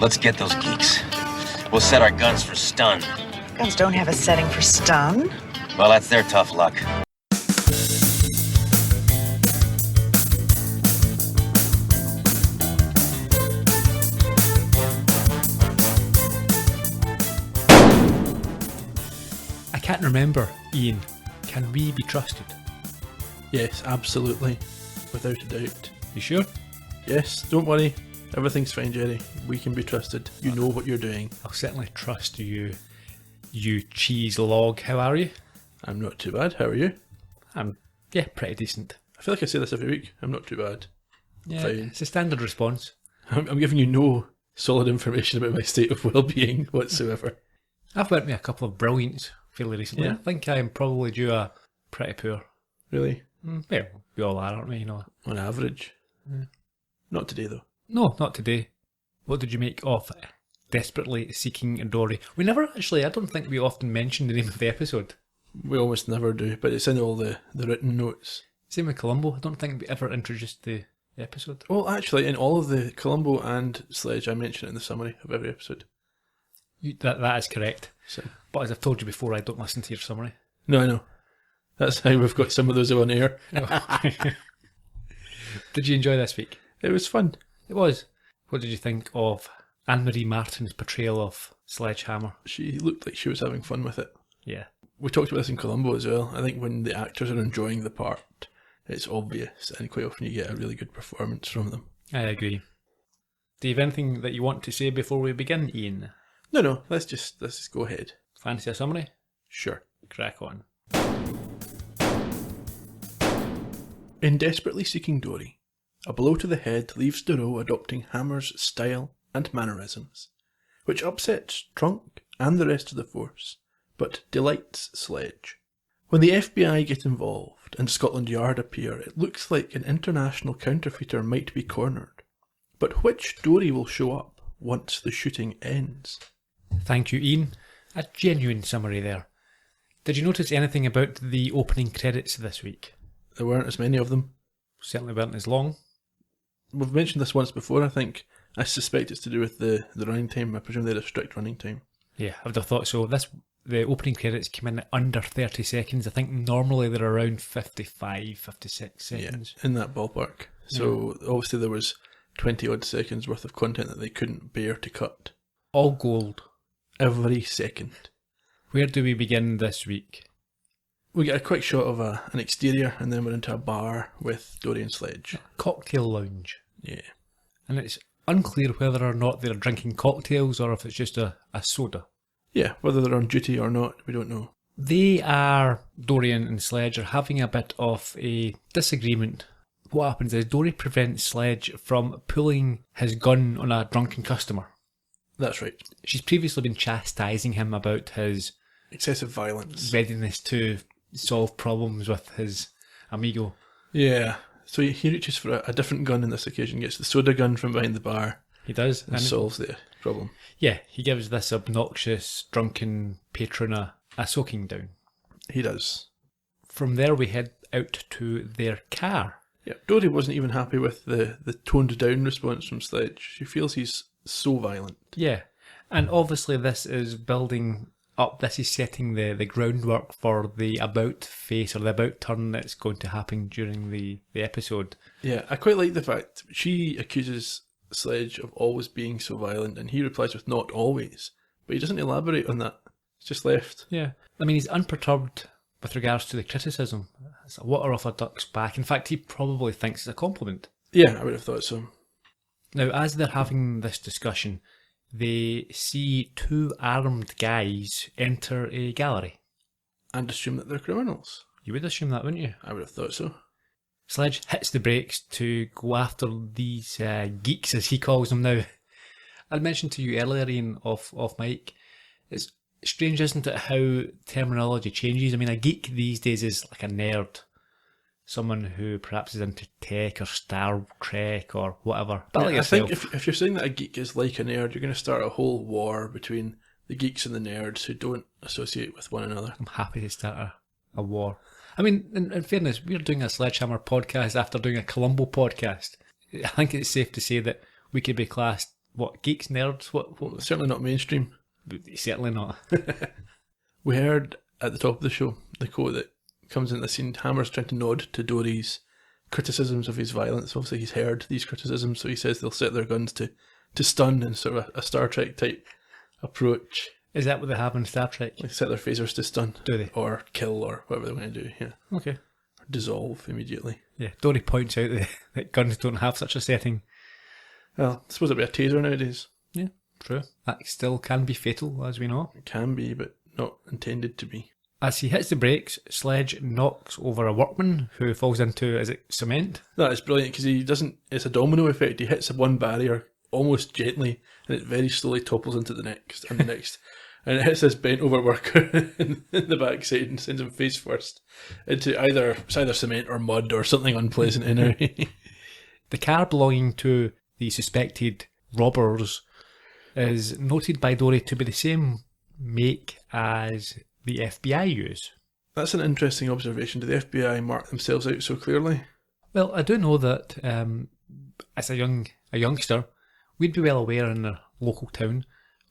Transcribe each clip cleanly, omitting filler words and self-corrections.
Let's get those geeks. We'll set our guns for stun. Guns don't have a setting for stun. Well, that's their tough luck. I can't remember, Ian. Can we be trusted? Yes, absolutely. Without a doubt. You sure? Yes, don't worry. Everything's fine, Gerry. We can be trusted. You know what you're doing. I'll certainly trust you, you cheese log. How are you? I'm not too bad. How are you? I'm, pretty decent. I feel like I say this every week. I'm not too bad. Yeah, Fine. it's a standard response. I'm giving you no solid information about my state of well-being whatsoever. I've went me a couple of brilliants fairly recently. Yeah. I think I'm probably due a pretty poor. Really? Well, we all are, aren't we? You know. On average. Yeah. Not today, though. No, not today. What did you make of Desperately Seeking Dori? We never actually, I don't think we often mention the name of the episode. We almost never do, but it's in all the written notes. Same with Columbo. I don't think we ever introduced the episode. Well, actually, in all of the Columbo and Sledge, I mention it in the summary of every episode. That is correct. So. But as I've told you before, I don't listen to your summary. No, I know. That's how we've got some of those on air. Did you enjoy this week? It was fun. It was. What did you think of Anne-Marie Martin's portrayal of Sledgehammer? She looked like she was having fun with it. Yeah. We talked about this in Columbo as well. I think when the actors are enjoying the part, it's obvious, and quite often you get a really good performance from them. I agree. Do you have anything that you want to say before we begin, Ian? No, let's just go ahead. Fancy a summary? Sure. Crack on. In Desperately Seeking Dori, a blow to the head leaves Doro adopting Hammer's style and mannerisms, which upsets Trunk and the rest of the force, but delights Sledge. When the FBI get involved and Scotland Yard appear, it looks like an international counterfeiter might be cornered. But which Dori will show up once the shooting ends? Thank you, Ian. A genuine summary there. Did you notice anything about the opening credits this week? There weren't as many of them. Certainly weren't as long. We've mentioned this once before, I think. I suspect it's to do with the running time. I presume they had a strict running time. Yeah, I would have thought so. The opening credits came in at under 30 seconds. I think normally they're around 55, 56 seconds. Yeah, in that ballpark. So obviously there was 20 odd seconds worth of content that they couldn't bear to cut. All gold. Every second. Where do we begin this week? We get a quick shot of an exterior, and then we're into a bar with Dori and Sledge. Cocktail lounge. Yeah. And it's unclear whether or not they're drinking cocktails or if it's just a soda. Yeah, whether they're on duty or not, we don't know. Dorian and Sledge are having a bit of a disagreement. What happens is Dori prevents Sledge from pulling his gun on a drunken customer. That's right. She's previously been chastising him about his excessive violence, readiness to solve problems with his amigo. Yeah, so he reaches for a different gun on this occasion, gets the soda gun from behind the bar. He does. And solves the problem. Yeah, he gives this obnoxious, drunken patron a soaking down. He does. From there we head out to their car. Yeah, Dori wasn't even happy with the toned down response from Sledge. She feels he's so violent. Yeah, and obviously this is building up, this is setting the groundwork for the about face or the about turn that's going to happen during the episode. Yeah, I quite like the fact she accuses Sledge of always being so violent, and he replies with not always, but he doesn't elaborate on that. It's just left. Yeah, I mean, he's unperturbed with regards to the criticism. It's a water off a duck's back. In fact, he probably thinks it's a compliment. Yeah, I would have thought so. Now, as they're having this discussion, they see two armed guys enter a gallery. And assume that they're criminals. You would assume that, wouldn't you? I would have thought so. Sledge hits the brakes to go after these geeks, as he calls them now. I mentioned to you earlier, Ian, off mic, it's strange, isn't it, how terminology changes? I mean, a geek these days is like a nerd. Someone who perhaps is into tech or Star Trek or whatever. But like I think if you're saying that a geek is like a nerd, you're going to start a whole war between the geeks and the nerds who don't associate with one another. I'm happy to start a war. I mean, in fairness, we're doing a Sledgehammer podcast after doing a Columbo podcast. I think it's safe to say that we could be classed What, geeks, nerds? What? Certainly not mainstream. Certainly not. We heard at the top of the show the quote that comes in the scene. Hammer's trying to nod to Dori's criticisms of his violence. Obviously, he's heard these criticisms, so he says they'll set their guns to stun in sort of a Star Trek type approach. Is that what they have in Star Trek? Like set their phasers to stun. Do they? Or kill, or whatever they want to do, yeah. Okay. Or dissolve immediately. Yeah, Dori points out that guns don't have such a setting. Well, I suppose it'd be a taser nowadays. Yeah, true. That still can be fatal, as we know. It can be, but not intended to be. As he hits the brakes, Sledge knocks over a workman who falls into, is it cement? That is brilliant, because he doesn't, it's a domino effect. He hits one barrier almost gently, and it very slowly topples into the next, and the next. And it hits this bent over worker in the backside and sends him face first into either cement or mud or something unpleasant anyway. The car belonging to the suspected robbers is noted by Dori to be the same make as the FBI use. That's an interesting observation. Do the FBI mark themselves out so clearly? Well, I do know that as a youngster, we'd be well aware in the local town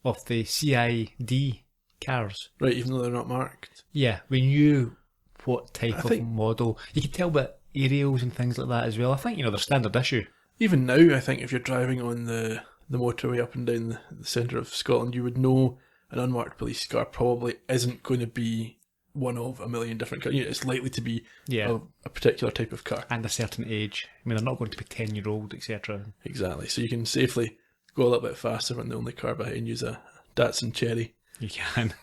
of the CID cars. Right, even though they're not marked. Yeah, we knew what type of model. You could tell by aerials and things like that as well. I think, they're standard issue. Even now, I think if you're driving on the motorway up and down the centre of Scotland, you would know an unmarked police car probably isn't going to be one of a million different cars. It's likely to be a particular type of car. And a certain age. I mean, they're not going to be 10-year-old, etc. Exactly. So you can safely go a little bit faster when the only car behind you is a Datsun Cherry. You can.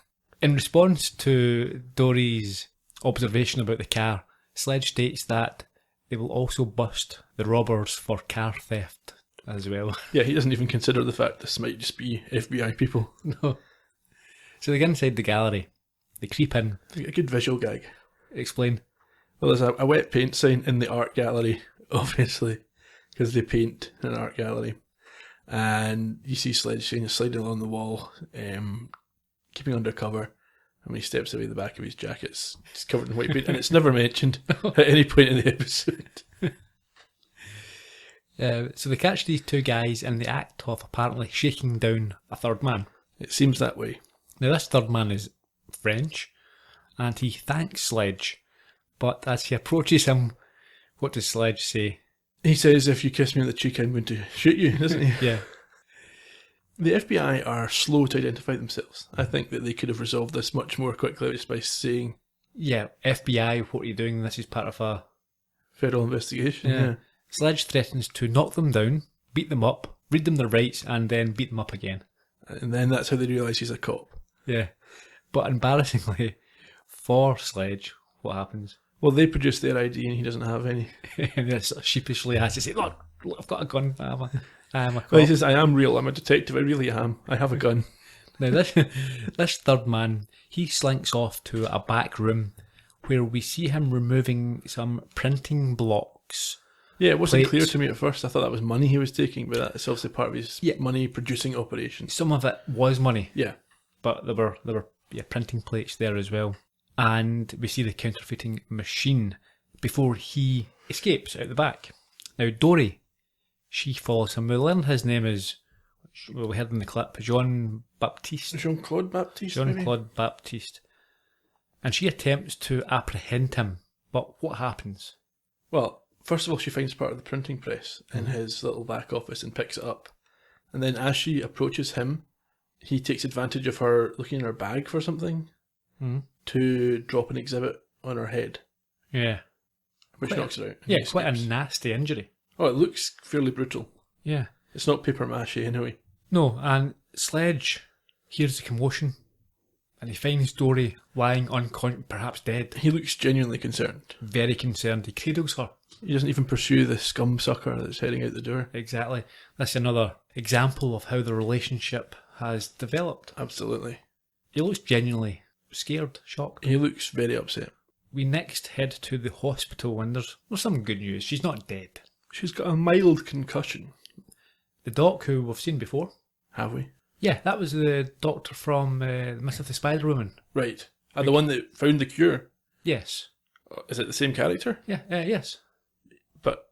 In response to Dori's observation about the car, Sledge states that they will also bust the robbers for car theft as well. Yeah, he doesn't even consider the fact this might just be FBI people. No. So they get inside the gallery. They creep in. A good visual gag. Explain. Well, there's a wet paint sign in the art gallery, obviously, because they paint in an art gallery. And you see Sledge sliding along the wall, keeping under cover. And when he steps away, the back of his jacket's just covered in white paint. And it's never mentioned at any point in the episode. So they catch these two guys in the act of apparently shaking down a third man. It seems that way. Now this third man is French, and he thanks Sledge. But as he approaches him, what does Sledge say? He says, if you kiss me on the cheek, I'm going to shoot you, doesn't he? Yeah. The FBI are slow to identify themselves. I think that they could have resolved this much more quickly just by saying... Yeah, FBI, what are you doing? This is part of a... federal investigation, yeah. Sledge threatens to knock them down, beat them up, read them their rights, and then beat them up again. And then that's how they realise he's a cop. Yeah. But embarrassingly, for Sledge, what happens? Well, they produce their ID and he doesn't have any. And he sort of sheepishly has to say, look, I've got a gun. I am a cop. Well, he says, I am real. I'm a detective. I really am. I have a gun. Now, this third man, he slinks off to a back room where we see him removing some printing blocks. Yeah, it wasn't clear to me at first. I thought that was money he was taking, but that's obviously part of his money-producing operation. Some of it was money. Yeah. But there were printing plates there as well. And we see the counterfeiting machine before he escapes out the back. Now, Dori, she follows him. We learn his name is, well, we heard in the clip, Jean-Baptiste. Jean-Claude Baptiste, Jean-Claude Baptiste. And she attempts to apprehend him. But what happens? Well, first of all, she finds part of the printing press in his little back office and picks it up. And then as she approaches him, he takes advantage of her looking in her bag for something to drop an exhibit on her head. Yeah. Which knocks her out. Yeah, quite a nasty injury. Oh, it looks fairly brutal. Yeah. It's not paper mache anyway. No, and Sledge hears the commotion and he finds Dori lying unconscious, perhaps dead. He looks genuinely concerned. Very concerned. He cradles her. He doesn't even pursue the scum sucker that's heading out the door. Exactly. That's another example of how the relationship has developed. Absolutely. He looks genuinely scared, shocked. He looks very upset. We next head to the hospital and there's some good news. She's not dead. She's got a mild concussion. The doc who we've seen before. Have we? Yeah, that was the doctor from Myth of the Spider Woman. Right. The one that found the cure? Yes. Is it the same character? Yeah, yes. But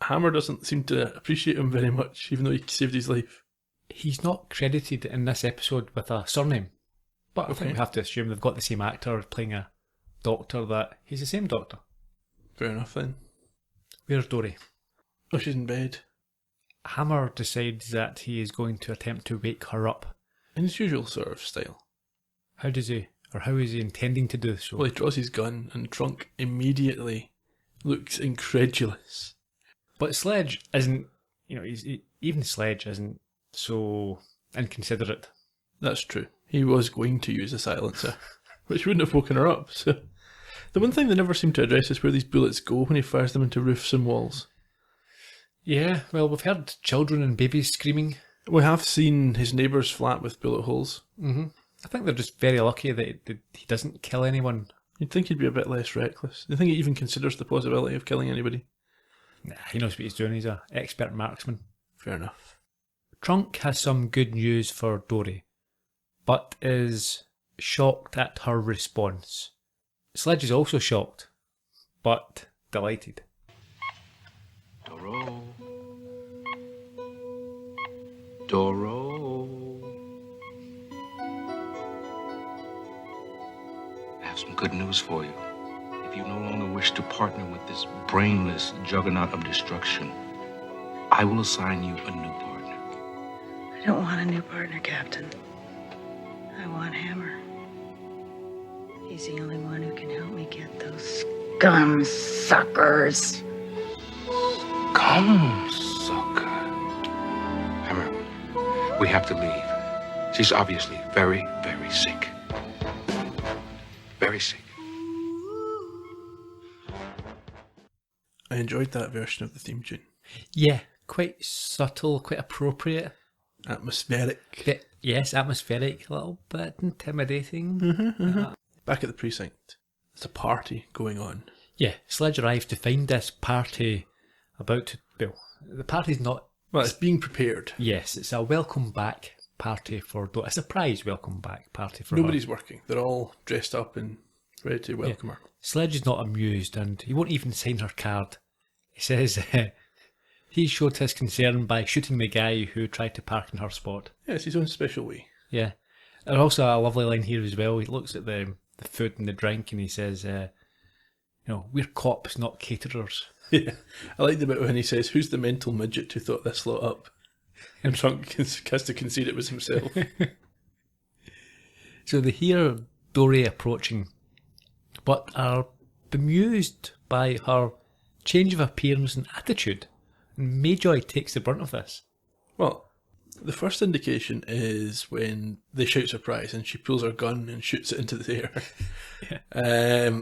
Hammer doesn't seem to appreciate him very much, even though he saved his life. He's not credited in this episode with a surname, but I think Okay. we have to assume they've got the same actor playing a doctor, that he's the same doctor. Fair enough then. Where's Dori? Oh, she's in bed. Hammer decides that he is going to attempt to wake her up. In his usual sort of style. How is he intending to do so? Well, he draws his gun and Trunk immediately looks incredulous. But Sledge isn't, even Sledge isn't so inconsiderate. That's true. He was going to use a silencer, which wouldn't have woken her up. So, the one thing they never seem to address is where these bullets go when he fires them into roofs and walls. Yeah, well, we've heard children and babies screaming. We have seen his neighbour's flat with bullet holes. Mm-hmm. I think they're just very lucky that he doesn't kill anyone. You'd think he'd be a bit less reckless. Do you think he even considers the possibility of killing anybody? Nah, he knows what he's doing. He's an expert marksman. Fair enough. Trunk has some good news for Dori, but is shocked at her response. Sledge is also shocked, but delighted. Doro. Doro. I have some good news for you. If you no longer wish to partner with this brainless juggernaut of destruction, I will assign you a new partner. I don't want a new partner, Captain. I want Hammer. He's the only one who can help me get those scum suckers. Come, sucker. Hammer, we have to leave. She's obviously very, very sick. Very sick. I enjoyed that version of the theme tune. Yeah, quite subtle, quite appropriate. Atmospheric. Yes, atmospheric, a little bit intimidating. Back at the precinct, there's a party going on. Yeah, Sledge arrives to find this party the party's not... Well, it's being prepared. Yes, it's a welcome back party for Dori. A surprise welcome back party for Nobody's her. working. They're all dressed up and ready to welcome her. Sledge is not amused and he won't even sign her card. He says he showed his concern by shooting the guy who tried to park in her spot. Yeah, it's his own special way. Yeah. There's also a lovely line here as well. He looks at the food and the drink and he says, we're cops, not caterers. Yeah, I like the bit when he says, "Who's the mental midget who thought this lot up?" And Trunk has to concede it was himself. So they hear Dori approaching, but are bemused by her change of appearance and attitude. And Mayjoy takes the brunt of this. Well, the first indication is when they shout surprise and she pulls her gun and shoots it into the air. Yeah.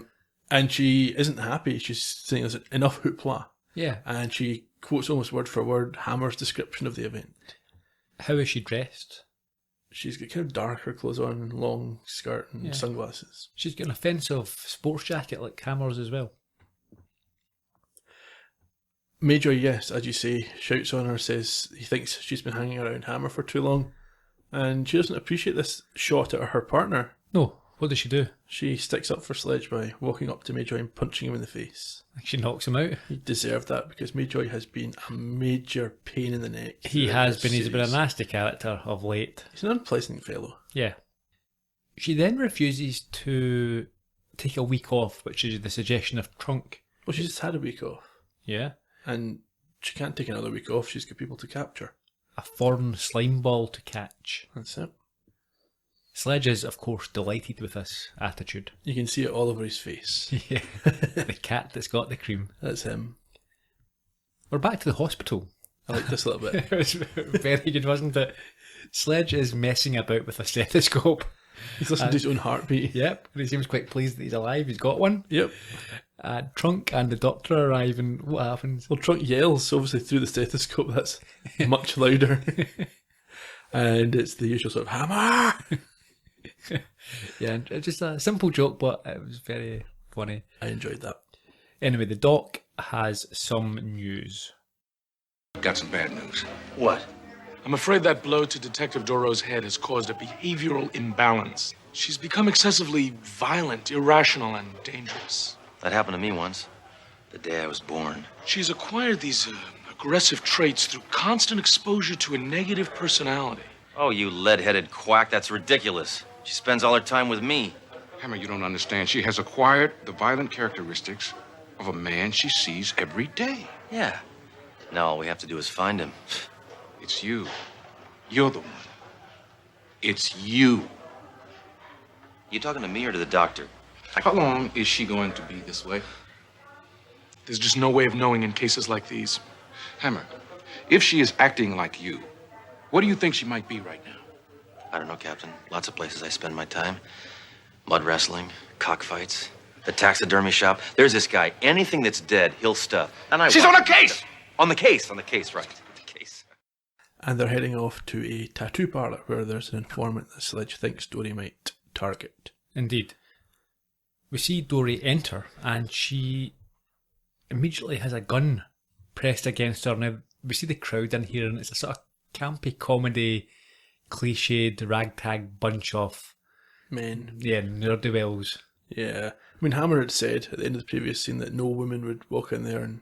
And she isn't happy. She's saying there's enough hoopla. Yeah. And she quotes almost word for word Hammer's description of the event. How is she dressed? She's got kind of darker clothes on, long skirt and Yeah. sunglasses. She's got an offensive sports jacket like Hammer's as well. Mayjoy, yes, as you say, shouts on her, says he thinks she's been hanging around Hammer for too long. And she doesn't appreciate this shot at her partner. No, what does she do? She sticks up for Sledge by walking up to Mayjoy and punching him in the face. She knocks him out. He deserved that because Mayjoy has been a major pain in the neck. He throughout has this been. He's been a series. nasty character of late. He's an unpleasant fellow. Yeah. She then refuses to take a week off, which is the suggestion of Trunk. Well, she just had a week off. Yeah. And she can't take another week off. She's got people to capture. A foreign slime ball to catch. That's it. Sledge is, of course, delighted with this attitude. You can see it all over his face. Yeah. The cat that's got the cream. That's him. We're back to the hospital. I like this little bit. It was very good, wasn't it? Sledge is messing about with a stethoscope. He's listening to his own heartbeat. Yep. And he seems quite pleased that he's alive. He's got one. Yep. Trunk and the doctor arrive, and what happens? Well, Trunk yells, obviously, through the stethoscope. That's much louder. And it's the usual sort of hammer. Yeah, it's just a simple joke, but it was very funny. I enjoyed that. Anyway, the doc has some news. Got some bad news. What? I'm afraid that blow to Detective Doro's head has caused a behavioral imbalance. She's become excessively violent, irrational, and dangerous. That happened to me once. The day I was born. She's acquired these aggressive traits through constant exposure to a negative personality. Oh, you lead-headed quack, that's ridiculous. She spends all her time with me. Hammer, you don't understand. She has acquired the violent characteristics of a man she sees every day. Yeah. Now all we have to do is find him. It's you. You're the one. It's you. You talking to me or to the doctor? How long is she going to be this way? There's just no way of knowing in cases like these. Hammer, if she is acting like you, what do you think she might be right now? I don't know, Captain. Lots of places I spend my time. Mud wrestling, cockfights, the taxidermy shop. There's this guy. Anything that's dead, he'll stuff. And She's on a case! On the case, right. The case. And they're heading off to a tattoo parlour where there's an informant that Sledge thinks Dori might target. Indeed. We see Dori enter, and she immediately has a gun pressed against her. Now, we see the crowd in here, and it's a sort of campy comedy, cliched, ragtag bunch of Men. yeah, ne'er-do-wells. Yeah. I mean, Hammer had said at the end of the previous scene that no woman would walk in there and,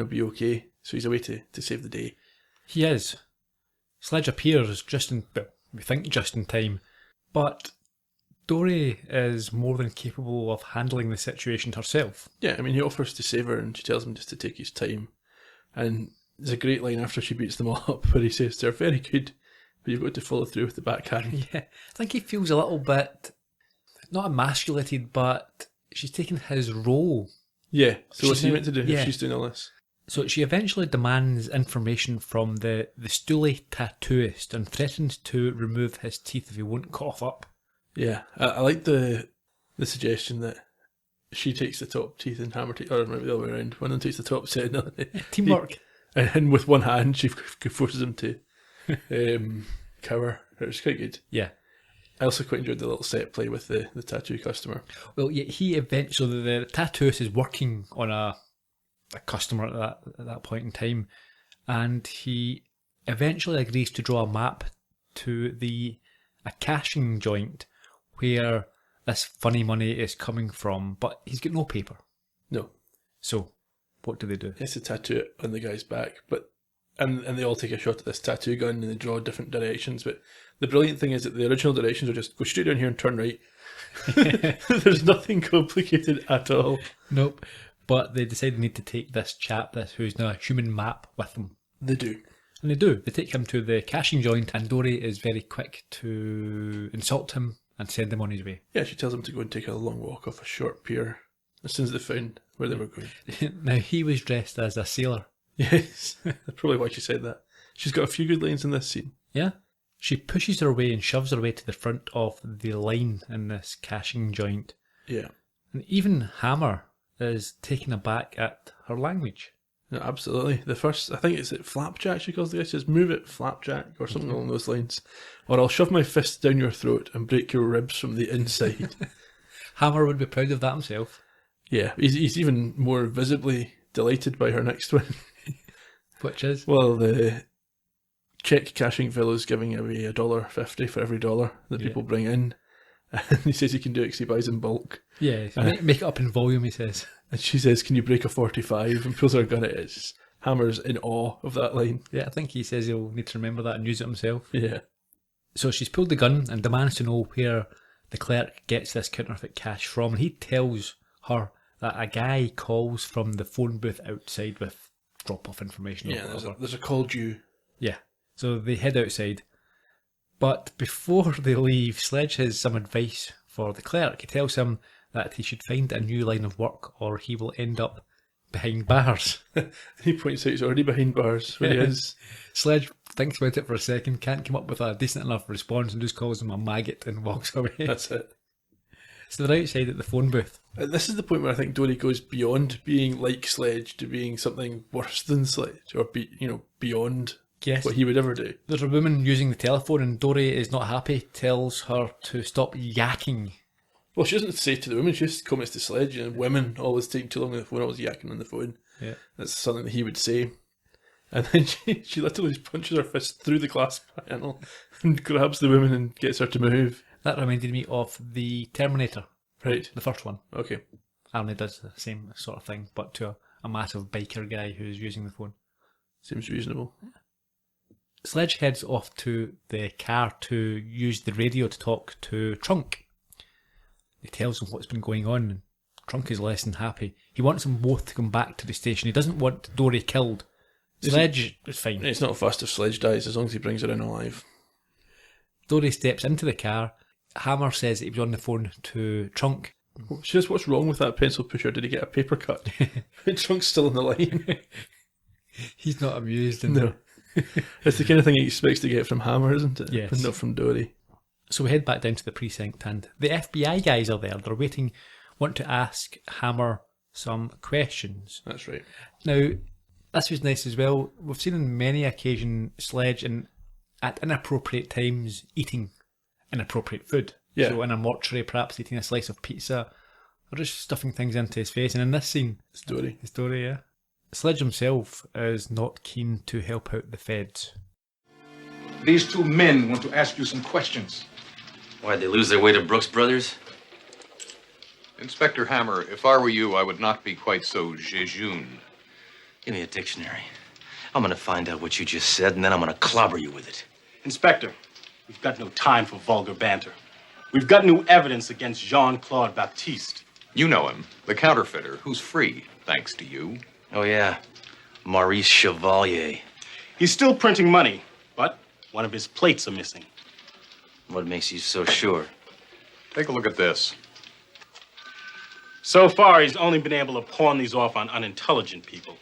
be okay. So he's away to save the day. He is. Sledge appears we think just in time, but Dori is more than capable of handling the situation herself. Yeah, I mean, he offers to save her and she tells him just to take his time. And there's a great line after she beats them all up where he says, "They're very good, but you've got to follow through with the backhand." Yeah, I think he feels a little bit, not emasculated, but she's taken his role. Yeah, so what's She's he meant to do yeah. if she's doing all this? So she eventually demands information from the stoolie tattooist and threatens to remove his teeth if he won't cough up. Yeah, I like the suggestion that she takes the top teeth and Hammer takes, or maybe the other way around. One of them takes the top set, another Teamwork. and with one hand she forces him to cower. It's quite good. Yeah. I also quite enjoyed the little set play with the tattoo customer. Well, yeah, he eventually, the tattooist is working on a customer at that point in time, and he eventually agrees to draw a map to a cashing joint where this funny money is coming from, but he's got no paper. No. So, what do they do? He has to tattoo it on the guy's back, and they all take a shot at this tattoo gun and they draw different directions, but the brilliant thing is that the original directions are just go straight down here and turn right. There's nothing complicated at all. Nope. But they decide they need to take this chap, who's now a human map, with them. They do. And they do. They take him to the cashing joint, and Dori is very quick to insult him and send him on his way. Yeah, she tells him to go and take a long walk off a short pier as soon as they found where they were going. Now, he was dressed as a sailor. Yes, that's probably why she said that. She's got a few good lines in this scene. Yeah. She pushes her way and shoves her way to the front of the line in this cashing joint. Yeah. And even Hammer is taken aback at her language. No, absolutely. The first, I think it's Flapjack she calls the guy, says, "Move it, Flapjack," or something along those lines. Or I'll shove my fist down your throat and break your ribs from the inside. Hammer would be proud of that himself. Yeah, he's even more visibly delighted by her next one. Which is? Well, the check cashing fellow's giving away $1.50 for every dollar that people bring in. And he says he can do it because he buys in bulk. Yeah, make it up in volume, he says. And she says, "Can you break a 45? And pulls her gun at it. Hammer's in awe of that line. Yeah, I think he says he'll need to remember that and use it himself. Yeah. So she's pulled the gun and demands to know where the clerk gets this counterfeit cash from. And he tells her that a guy calls from the phone booth outside with drop-off information. Yeah, there's a call due. Yeah, so they head outside. But before they leave, Sledge has some advice for the clerk. He tells him that he should find a new line of work or he will end up behind bars. He points out he's already behind bars where he is. Sledge thinks about it for a second, can't come up with a decent enough response and just calls him a maggot and walks away. That's it. So they're outside at the phone booth. This is the point where I think Dori goes beyond being like Sledge to being something worse than Sledge, or beyond Yes. what he would ever do. There's a woman using the telephone and Dori is not happy, tells her to stop yakking. Well, she doesn't say to the woman, she just comments to Sledge, and women always take too long on the phone, always yakking on the phone. Yeah. That's something that he would say. And then she literally just punches her fist through the glass panel and grabs the woman and gets her to move. That reminded me of the Terminator, Right. the first one. Okay. Arnie does the same sort of thing, but to a massive biker guy who's using the phone. Seems reasonable. Sledge heads off to the car to use the radio to talk to Trunk. He tells him what's been going on, and Trunk is less than happy. He wants them both to come back to the station. He doesn't want Dori killed. Sledge is fine. It's not fussed if Sledge dies as long as he brings her in alive. Dori steps into the car. Hammer says that he was on the phone to Trunk. Just what's wrong with that pencil pusher? Did he get a paper cut? Trunk's still in the line. He's not amused. No. It's the kind of thing he expects to get from Hammer, isn't it? Yes. But not from Dori. So we head back down to the precinct, and the FBI guys are there. They're waiting, want to ask Hammer some questions. That's right. Now, this was nice as well. We've seen on many occasions Sledge at inappropriate times eating inappropriate food. Yeah. So in a mortuary, perhaps eating a slice of pizza, or just stuffing things into his face. And in this scene, It's Dori. yeah. Sledge himself is not keen to help out the feds. These two men want to ask you some questions. Why'd they lose their way to Brooks Brothers? Inspector Hammer, if I were you, I would not be quite so jejune. Give me a dictionary. I'm gonna find out what you just said, and then I'm gonna clobber you with it. Inspector, we've got no time for vulgar banter. We've got new evidence against Jean-Claude Baptiste. You know him, the counterfeiter, who's free, thanks to you. Oh, yeah. Maurice Chevalier. He's still printing money, but one of his plates are missing. What makes you so sure? Take a look at this. So far, he's only been able to pawn these off on unintelligent people.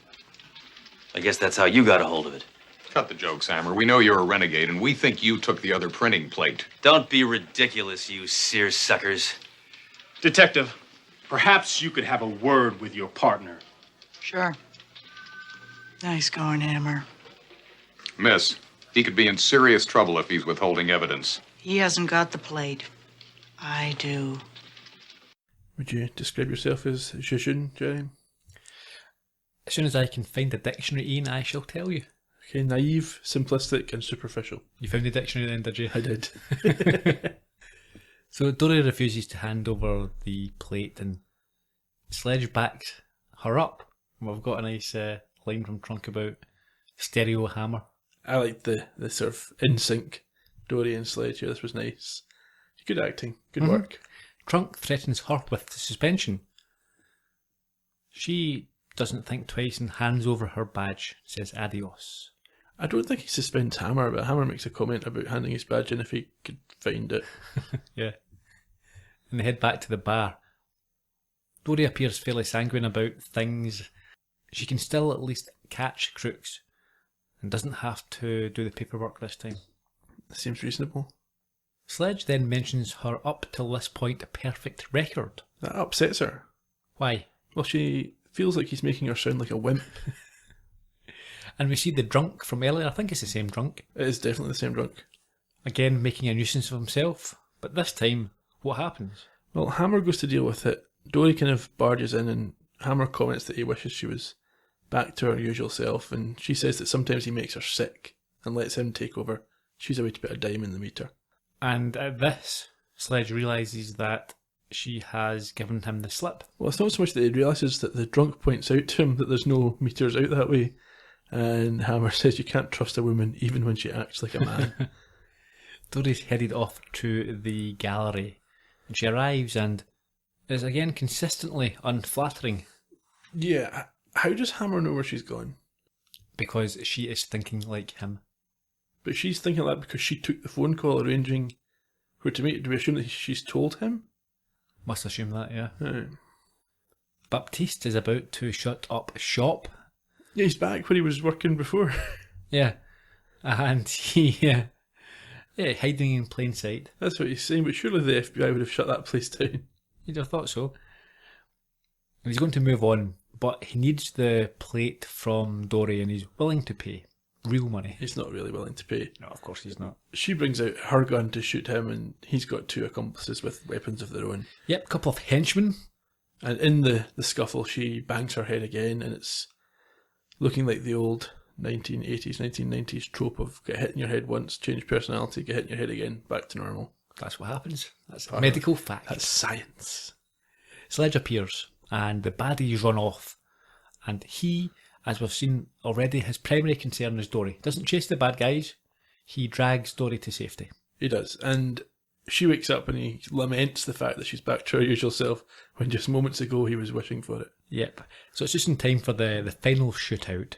I guess that's how you got a hold of it. Cut the jokes, Hammer. We know you're a renegade, and we think you took the other printing plate. Don't be ridiculous, you seersuckers. Detective, perhaps you could have a word with your partner. Sure. Nice going, Hammer. Miss, he could be in serious trouble if he's withholding evidence. He hasn't got the plate. I do. Would you describe yourself as jejune, Gerry? As soon as I can find a dictionary, Ian, I shall tell you. Okay, naive, simplistic, and superficial. You found the dictionary then, did you? I did. So Dori refuses to hand over the plate, and Sledge backs her up. And we've got a nice line from Trunk about stereo Hammer. I liked the sort of in sync Dori and Sledge here. This was nice. Good acting. Good work. Trunk threatens her with suspension. She doesn't think twice and hands over her badge, says adios. I don't think he suspends Hammer, but Hammer makes a comment about handing his badge in if he could find it. Yeah. And they head back to the bar. Dori appears fairly sanguine about things. She can still at least catch crooks and doesn't have to do the paperwork this time. Seems reasonable. Sledge then mentions her up till this point perfect record. That upsets her. Why? Well, she feels like he's making her sound like a wimp. And we see the drunk from earlier. I think it's the same drunk. It is definitely the same drunk. Again, making a nuisance of himself. But this time, what happens? Well, Hammer goes to deal with it. Dori kind of barges in and Hammer comments that he wishes she was back to her usual self, and she says that sometimes he makes her sick and lets him take over. She's a way to put a dime in the meter. And at this, Sledge realises that she has given him the slip. Well, it's not so much that he realises that the drunk points out to him that there's no meters out that way, and Hammer says you can't trust a woman even when she acts like a man. Dori's headed off to the gallery, and she arrives and is again consistently unflattering. Yeah, how does Hammer know where she's gone? Because she is thinking like him. But she's thinking that because she took the phone call arranging her to meet. Do we assume that she's told him? Must assume that, yeah. Right. Baptiste is about to shut up shop. Yeah, he's back where he was working before. Yeah. And he, yeah, hiding in plain sight. That's what he's saying, but surely the FBI would have shut that place down. You'd have thought so. And he's going to move on, but he needs the plate from Dori and he's willing to pay. Real money. He's not really willing to pay. No, of course he's not. She brings out her gun to shoot him, and he's got two accomplices with weapons of their own. Yep, a couple of henchmen. And in the scuffle, she bangs her head again, and it's looking like the old 1980s, 1990s trope of get hit in your head once, change personality, get hit in your head again, back to normal. That's what happens. That's a medical fact. That's science. Sledge appears, and the baddies run off, and he as we've seen already, his primary concern is Dori. He doesn't chase the bad guys, he drags Dori to safety. He does, and she wakes up and he laments the fact that she's back to her usual self when just moments ago he was wishing for it. Yep. So it's just in time for the final shootout.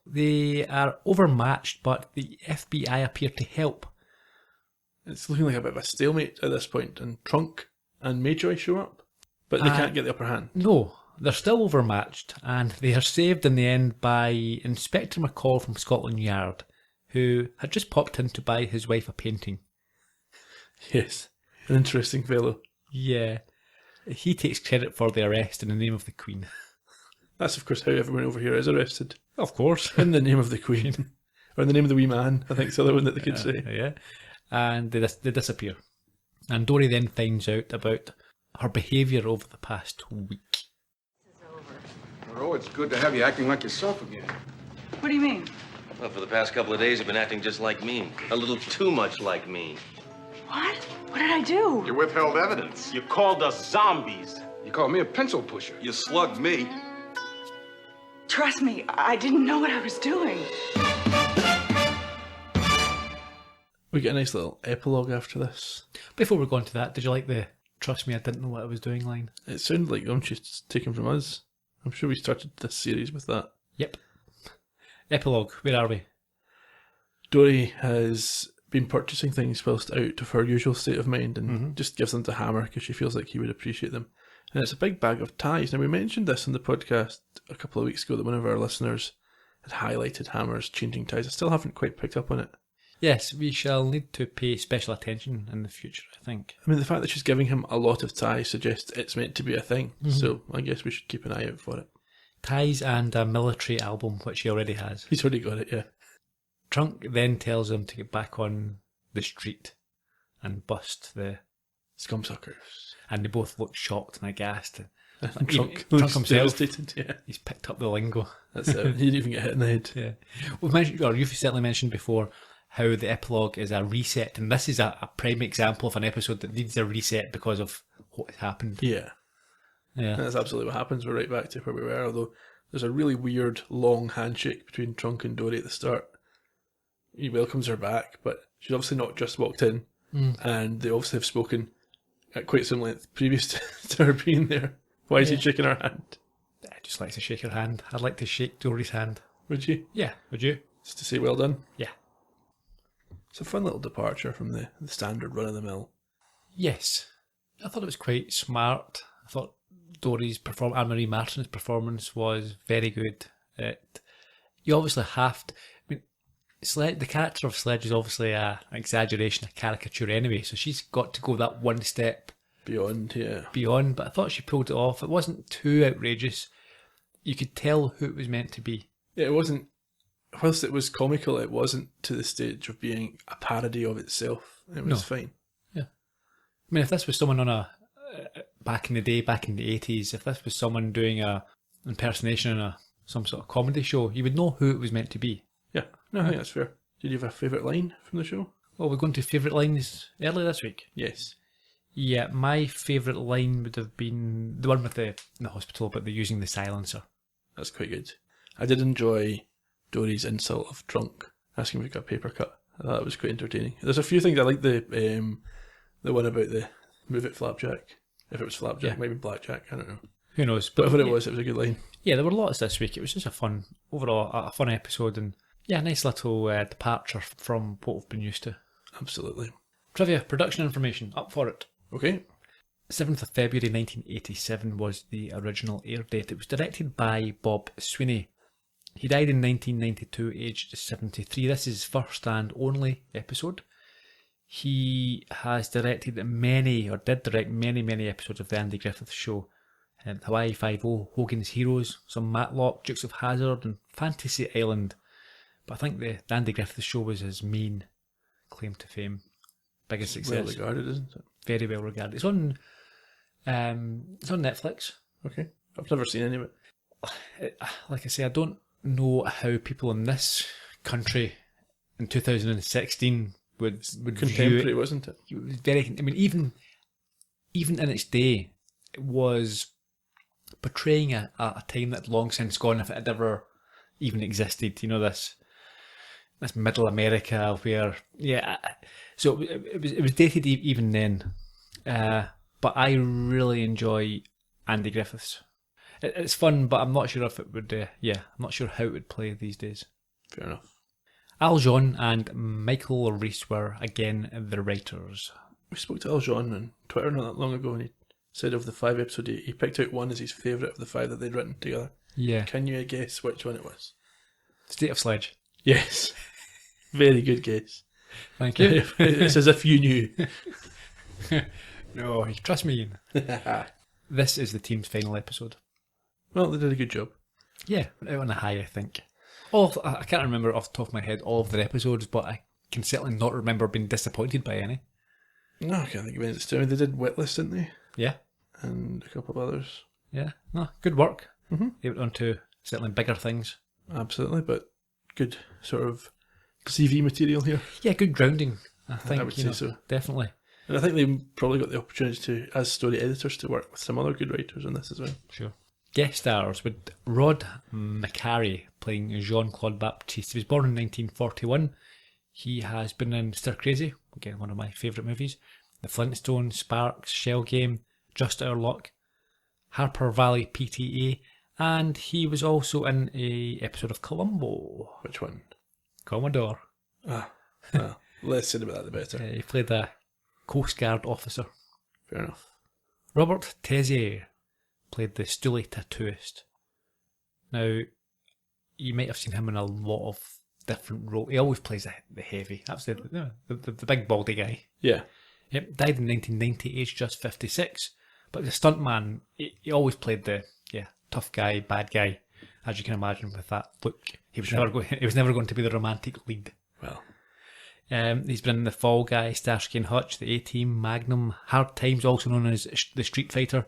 They are overmatched, but the FBI appear to help. It's looking like a bit of a stalemate at this point, and Trunk and Mayjoy show up, but they can't get the upper hand. No, they're still overmatched, and they are saved in the end by Inspector McCall from Scotland Yard, who had just popped in to buy his wife a painting. Yes, an interesting fellow. Yeah. He takes credit for the arrest in the name of the Queen. That's, of course, how everyone over here is arrested. Of course. In the name of the Queen. Or in the name of the wee man, I think it's the other one that they could say. Yeah. And they disappear. And Dori then finds out about her behaviour over the past week. Oh, it's good to have you acting like yourself again. What do you mean? Well, for the past couple of days, you've been acting just like me. A little too much like me. What? What did I do? You withheld evidence. You called us zombies. You called me a pencil pusher. You slugged me. Trust me, I didn't know what I was doing. We get a nice little epilogue after this. Before we go on to that, did you like the "trust me, I didn't know what I was doing" line? It sounded like she's taken from us. I'm sure we started this series with that. Yep. Epilogue, where are we? Dori has been purchasing things whilst out of her usual state of mind and just gives them to Hammer because she feels like he would appreciate them. And it's a big bag of ties. Now, we mentioned this in the podcast a couple of weeks ago that one of our listeners had highlighted Hammer's changing ties. I still haven't quite picked up on it. Yes, we shall need to pay special attention in the future, I think. I mean, the fact that she's giving him a lot of ties suggests it's meant to be a thing, so I guess we should keep an eye out for it. Ties and a military album, which he already has. He's already got it, yeah. Trunk then tells him to get back on the street and bust the Scumsuckers. And they both look shocked and aghast. And Trunk himself, devastated, yeah. He's picked up the lingo. That's it. He didn't even get hit in the head. Yeah. We've mentioned, or you've certainly mentioned before, how the epilogue is a reset, and this is a prime example of an episode that needs a reset because of what has happened. Yeah. Yeah. And that's absolutely what happens. We're right back to where we were, although there's a really weird long handshake between Trunk and Dori at the start. He welcomes her back, but she's obviously not just walked in, and they obviously have spoken at quite some length previous to her being there. Why is he shaking her hand? I just like to shake her hand. I'd like to shake Dori's hand. Would you? Yeah, would you? Just to say well done? Yeah. It's a fun little departure from the standard run-of-the-mill. Yes. I thought it was quite smart. I thought Dori's performance, Anne-Marie Martin's performance was very good. You obviously have to... I mean, the character of Sledge is obviously an exaggeration, a caricature anyway, so she's got to go that one step beyond, but I thought she pulled it off. It wasn't too outrageous. You could tell who it was meant to be. Yeah, it wasn't, whilst it was comical, it wasn't to the stage of being a parody of itself. It was fine. Yeah. I mean, if this was someone on back in the day, back in the 80s, if this was someone doing a impersonation in some sort of comedy show, you would know who it was meant to be. Yeah, no, I think that's fair. Did you have a favourite line from the show? Well, we're going to favourite lines early this week. Yes. Yeah, my favourite line would have been the one with the hospital, but they're using the silencer. That's quite good. I did enjoy Dori's insult of Trunk, asking if he got a paper cut. I thought that was quite entertaining. There's a few things I like. The one about the move it Flapjack. If it was Flapjack, maybe Blackjack. I don't know. Who knows? But whatever it was a good line. Yeah, there were lots this week. It was just a fun episode, and yeah, a nice little departure from what we've been used to. Absolutely. Trivia, production information, up for it. Okay. 7th of February 1987 was the original air date. It was directed by Bob Sweeney. He died in 1992, aged 73. This is his first and only episode. He has directed did direct many episodes of The Andy Griffith Show. Hawaii Five-0, Hogan's Heroes, some Matlock, Dukes of Hazzard, and Fantasy Island. But I think the Andy Griffith Show was his main claim to fame. Biggest success. Well regarded, isn't it? Very well regarded. It's on Netflix. Okay. I've never seen any of it. Like I say, I don't know how people in this country in 2016 would contemporary, view it. Wasn't it? It was very. I mean, even in its day, it was portraying a time that had long since gone. If it had ever even existed. You know, this middle America where, so it was dated even then. But I really enjoy Andy Griffiths. It's fun, but I'm not sure if it would. I'm not sure how it would play these days. Fair enough. Al Jean and Michael Reese were again the writers. We spoke to Al Jean on Twitter not that long ago, and he said of the 5 episodes, he picked out one as his favourite of the 5 that they'd written together. Yeah. Can you guess which one it was? State of Sledge. Yes. Very good guess. Thank you. It's as if you knew. No, trust me, Ian. This is the team's final episode. Well, they did a good job. Yeah, out on a high, I think. I can't remember off the top of my head all of their episodes, but I can certainly not remember being disappointed by any. No, I can't think of anything. I mean, they did Witless, didn't they? Yeah. And a couple of others. Yeah. No, good work. Mm-hmm. They went on to certainly bigger things. Absolutely, but good sort of CV material here. Yeah, good grounding, I think. I would say so. Definitely. And I think they probably got the opportunity to, as story editors, to work with some other good writers on this as well. Sure. Guest stars with Rod Mccarry playing Jean-Claude Baptiste. He was born in 1941. He has been in Stir Crazy, again one of my favourite movies, The Flintstones, Sparks, Shell Game, Just Our Luck, Harper Valley PTA, and he was also in a episode of Columbo. Which one? Commodore. Well, less said about that the better. He played a Coast Guard officer. Fair enough. Robert Tessier played the Stoolie tattooist. Now, you might have seen him in a lot of different roles. He always plays the heavy. That's the big baldy guy. Yeah. Yep, died in 1990, aged just 56. But the stuntman, he always played the tough guy, bad guy, as you can imagine with that look. He was never going to be the romantic lead. Well. He's been in The Fall Guy, Starsky and Hutch, The A-Team, Magnum, Hard Times, also known as The Street Fighter,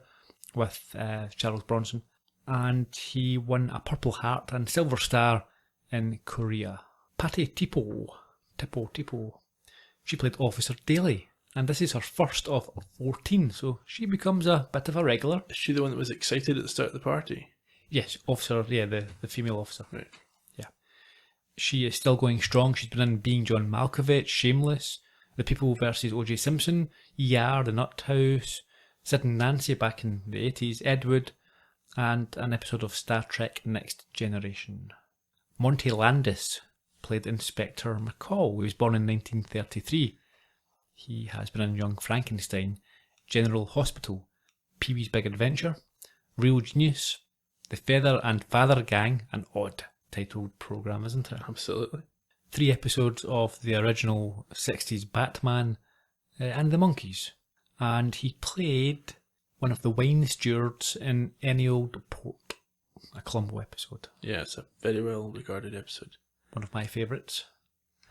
with Charles Bronson. And he won a Purple Heart and Silver Star in Korea. Patty Tipo. She played Officer Daly, and this is her first of 14, so she becomes a bit of a regular. Is she the one that was excited at the start of the party? Yes, officer, the female officer. Right. Yeah. She is still going strong. She's been in Being John Malkovich, Shameless, The People vs. O.J. Simpson, ER, The Nut House, Sid and Nancy back in the 80s, Ed Wood, and an episode of Star Trek Next Generation. Monty Landis played Inspector McCall. He was born in 1933. He has been in Young Frankenstein, General Hospital, Pee-wee's Big Adventure, Real Genius, The Feather and Father Gang, an odd titled programme, isn't it? Absolutely. 3 episodes of the original 60s Batman and the Monkees. And he played one of the wine stewards in Any Old Port, a Columbo episode. Yeah, it's a very well regarded episode. One of my favourites.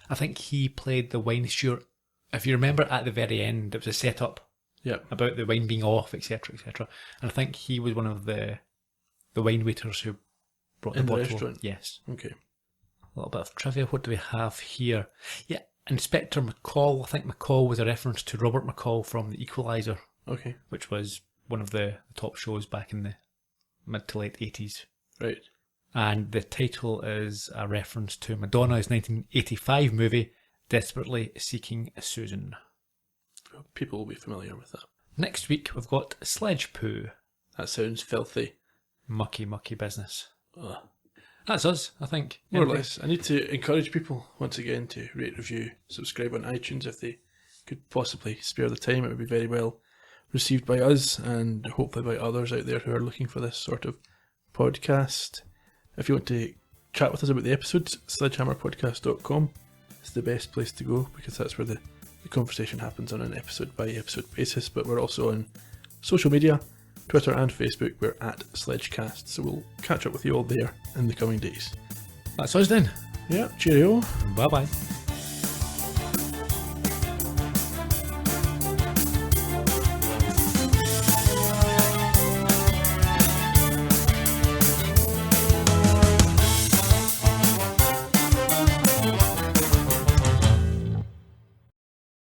I think he played the wine steward. If you remember at the very end, it was a setup about the wine being off, etc., etc. And I think he was one of the wine waiters who brought in the bottle. Restaurant? Yes. Okay. A little bit of trivia. What do we have here? Yeah, Inspector McCall. I think McCall was a reference to Robert McCall from The Equalizer. Okay. Which was one of the top shows back in the mid to late 80s. Right. And the title is a reference to Madonna's 1985 movie, Desperately Seeking Susan. People will be familiar with that. Next week, we've got Sledge Poo. That sounds filthy. Mucky business. That's us, I think. More or less. I need to encourage people, once again, to rate, review, subscribe on iTunes if they could possibly spare the time. It would be very well received by us and hopefully by others out there who are looking for this sort of podcast. If you want to chat with us about the episodes, sledgehammerpodcast.com is the best place to go because that's where the conversation happens on an episode by episode basis. But we're also on social media, Twitter and Facebook. We're at Sledgecast, so we'll catch up with you all there in the coming days. That's us then. Yeah, cheerio. Bye bye.